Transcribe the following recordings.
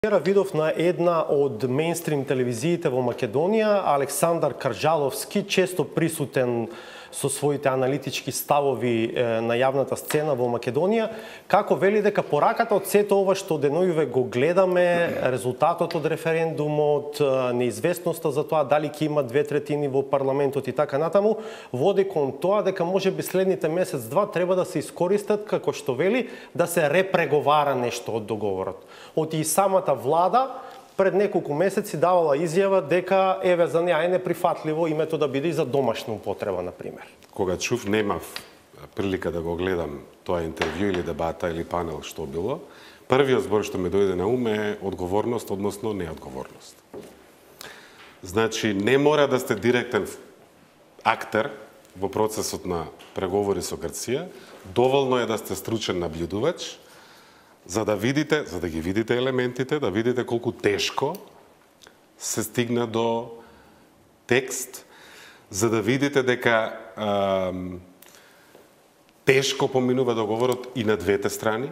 Вчера видов на една од мејнстрим телевизиите во Македонија, Александар Каржаловски, често присутен со своите аналитички ставови на јавната сцена во Македонија, како вели дека пораката од сето ова што денојуве го гледаме, резултатот од референдумот, неизвестноста за тоа дали ќе има 2/3 во парламентот и така натаму, води кон тоа дека можеби следните месец-два треба да се искористат, како што вели, да се репреговара нешто од договорот. Оти и самата влада пред неколку месеци давала изјава дека еве за неа е неприфатливо името да биде и за домашна употреба, например. Кога чув, немав прилика да го гледам тоа интервју или дебата или панел што било, првиот збор што ми дојде на ум е одговорност, односно неодговорност. Значи, не мора да сте директен актер во процесот на преговори со Грција, доволно е да сте стручен наблюдувач, за да ги видите елементите, да видите колку тешко се стигна до текст, за да видите дека тешко поминува договорот и на двете страни,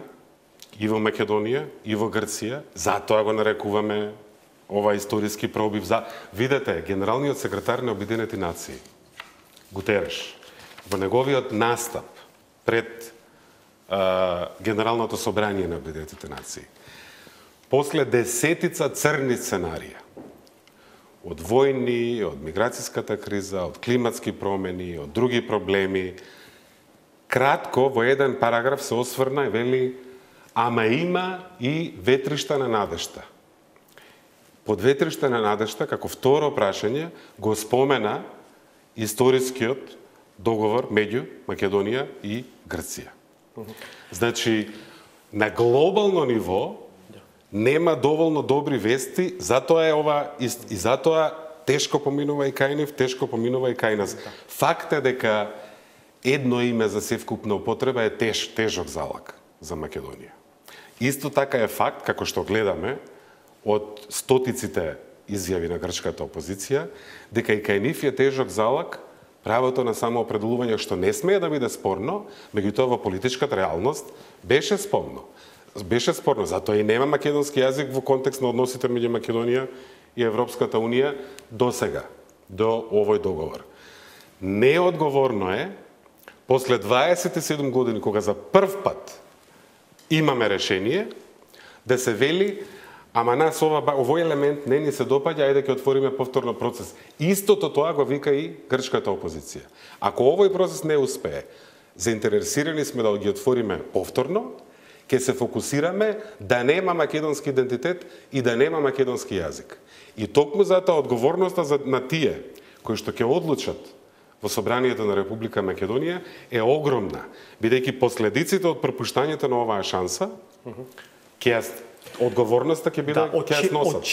и во Македонија, и во Грција. Затоа го нарекуваме ова историски пробив. Видете, генералниот секретар на Обединети нации, Гутереш, во неговиот настап пред Генералното собрание на Обединетите нации, после десетица црни сценарија, од војни, од миграцијската криза, од климатски промени, од други проблеми, кратко во еден параграф се осврна и вели, ама има и ветришта на надежта. Под ветришта на надежта, како второ прашање, го спомена историскиот договор меѓу Македонија и Грција. Значи, на глобално ниво нема доволно добри вести, затоа е ова и затоа тешко поминува и кај нив, тешко поминува и кај нас. Факт е дека едно име за севкупна употреба е тежок залак за Македонија. Исто така е факт, како што гледаме од стотиците изјави на грчката опозиција, дека и кај нив е тежок залак правото на самоопределување, што не смее да биде спорно, меѓутоа во политичката реалност беше спорно. Затоа и нема македонски јазик во контекст на односите меѓу Македонија и Европската Унија до сега, до овој договор. Неодговорно е, после 27 години, кога за прв пат имаме решение, да се вели ама нас овој елемент не ни се допаѓа, ајде ќе отвориме повторно процес. Истото тоа го вика и грчката опозиција. Ако овој процес не успее, заинтересирани сме да ги отвориме повторно, ќе се фокусираме да нема македонски идентитет и да нема македонски јазик. И токму затоа одговорноста на тие кои што ќе одлучат во Собранието на Република Македонија е огромна, бидејќи последиците од пропуштањето на оваа шанса, одговорноста ќе биде ќе ја сносат.